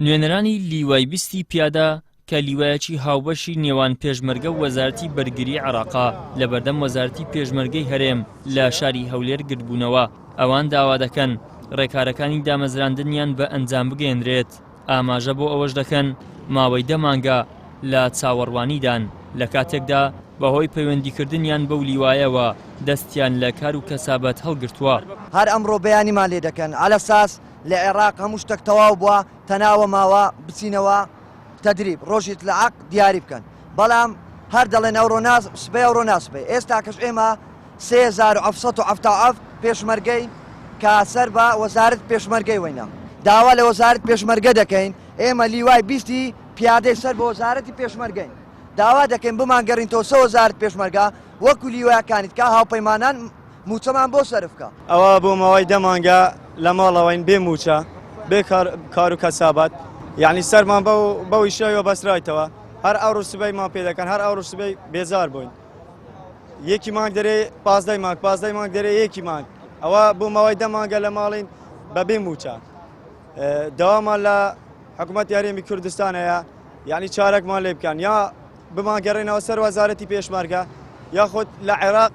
نوێنەرانی لیوای بیستی پیادە کە لیوایەکی هاوبەشی نێوان پێشمەرگە و وەزارەتی بەرگری عێراقا لە بەردەم وەزارەتی پێشمەرگەی هەرێم لە شاری هەولێر گرتبوونەوە. ئەوان داوا دەکەن ڕێکارەکانی دامەزراندنیان بە ئەنجام بگەێنرێت. ئاماژە بۆ ئەوەش دەکەن ماوەی 10 مانگە لە چاوەڕوانیدان لە کاتێکدا بەهۆی پەیوەندیکردنیان بەو لیوایەوە دەستیان لە کار و کەسابەت هەڵگرتووە. هەر ئەمڕۆ بەیانیمان لێ دەکەن على ساس لە عێراق هەموو شتێک تەواو بووە تەناوە ماوە بچینەوە تەدریب ڕۆژێت لە عەق دیاری بکەن، بەڵام هەر دەڵێن ئەوڕۆ سبەی ئەوڕۆ ناسبەی. ئێستا کەش ئێمە 3770 پێشمەرگەی کە سەر بە وەزارەت پێشمەرگەی وەینە داوا لە وەزارەت پێشمەرگە دەکەین. ئێمە لیوای بیستی پیادەی سەر بە وەزارەتی پێشمەرگەین داوا دەکەین بمانگەڕینەوە سە وەزارەت پێشمەرگە وەکو لیوایەکانیت کە هاوپەیمانان موچەمان بۆ سەرفکە. ئەوە بۆ ماوەی 10 مانگە لە ماڵەوەین بێ موچە بێ کار و کەسابەت، یعنی سەرمان بەو ئیشەوە بەسرایتەوە. هەر ئەوڕۆ سبەیمان پێ دەکەن، هەر ئەوڕۆ سبەی بێزار بووین. یەکی مانگ دەرێ 15 مانگ دەرێ یەکی مانگ. ئەوە بۆ ماوەی 10 مانگە لە ماڵین بەبێ موچە. داوامان لە حکوومەت یاریێمی کوردستانەیە، یعنی چارەکمان لێ بکەن، یا بمانگەڕێنەوە سەر وەزارەتی پێشمەرگە یاخود لە عێراق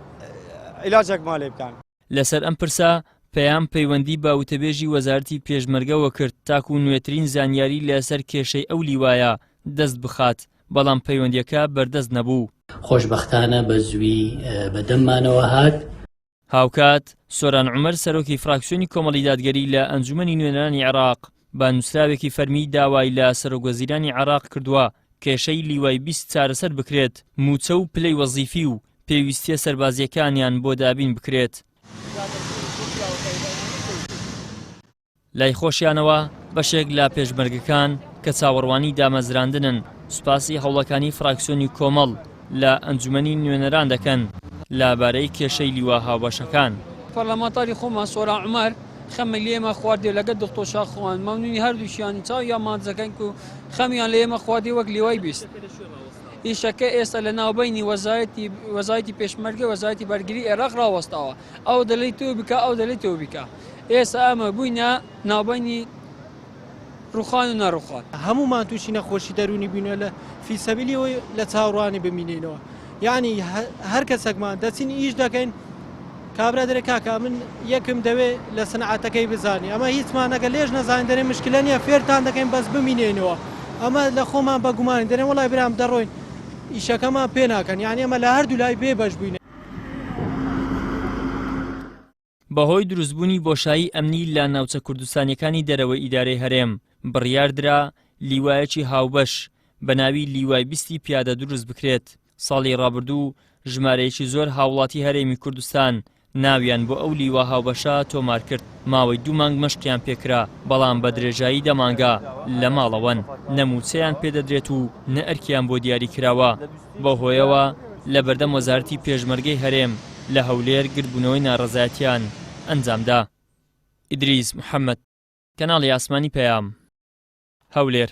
عیلاجێکمان لێ بکەن. لەسەر ئەم پرسە پەیام پەیوەندی بە وتەبێژی وەزارەتی پێشمەرگەوە کرد تاکو نوێترین زانیاری لەسەر کێشەی ئەو لیوایە دەست بخات، بەڵام پەیوەندیەکە بەردەست نەبوو. خۆشبەختانە بە زووی بەدەممانەوە هات. هاوکات سۆران عومەر سەرۆکی فراکسیۆنی کۆمەڵی دادگەری لە ئەنجومەنی نوێنەرانی عێراق بە نووسراوێکی فەرمی داوای لە سەرۆکوەزیرانی عێراق کردووە کێشەی لیوای بیست چارەسەر بکرێت، موچە و پلەی وەزیفی و پێویستیە سەربازیەکانیان بۆ دابین بکرێت. لای خۆشیانەوە بەشێک لە پێشمەرگەکان کە چاوەڕوانی دامەزراندنن سوپاسی هەوڵەکانی فراکسیۆنی کۆمەڵ لە ئەنجومەنی نوێنەران دەکەن لەبارەی کێشەی لیوا هاوبەشەکان. پەرلەمانتاری خۆمان سۆران عومەر خەمە لێمە خواردێ لەگەڵ دکتۆر شاخۆوان مەمنونی هەردووشیان چاو یا مانزەکەن و خەمیان لە ئێمە خواردێ وەک لیوای بیست. ئیشەکە ئێستا لە ناوبەینی وەزارەتی پێشمەرگە وەزارەتی بەرگری عێراق ڕاوەستاوە، ئەو دەڵێت تۆ بکە ئەو دەڵێت تۆ بکە. ئێستا ئەمە بووینە ناوبەینی ڕوخان و نەڕوخان. هەمومان تووشی نەخۆشی دەرونی بینە لە فیسەبیلیەوەی لە چاوەڕوانی بمینێنەوە، یعنی هەر کەسێکمان دەچین ئیش دەکەین کابرا دەرێ کاکە من یەکم دەوێت لە سنعەتەکەی بزانانی، ئەمە هیچمان نەگە لێژ نەزانین دەرێ مشکلە نییە فێرتان دەکەین بەس بمینێنەوە. ئەمە لە خۆمان بە گومانی دەرێن وڵای برام دەڕۆین ئیشەکەمان پێ ناکەن، یعنی ئەمە لە هەردوو لای بێ بەش بووین. بەهۆی دروستبوونی بۆشایی ئەمنی لە ناوچە کوردستانیەکانی دەرەوەی ئیدارەی هەرێم بڕیاردرا لیوایەکی هاوبەش بە ناوی لیوای بیستی پیادە دروست بکرێت. ساڵی ڕابردوو ژمارەیەکی زۆر هاوڵاتی هەرێمی کوردستان ناویان بۆ ئەو لیوا هاوبەشە تۆمار کرد. ماوەی 2 مانگ مەشقیان پێکرا، بەڵام بە درێژایی 10 مانگە لە ماڵەوەن نەموچەیان پێدەدرێت و نە ئەرکیان بۆ دیاری کراوە. بە هۆیەوە لە بەردەم وەزارەتی پێشمەرگەی هەرێم لە هەولێر گرتبوونەوەی ناڕەزایەتیان ئەنجامدا. ئیدریس محەممەد، کەناڵی ئاسمانی پەیام، هەولێر.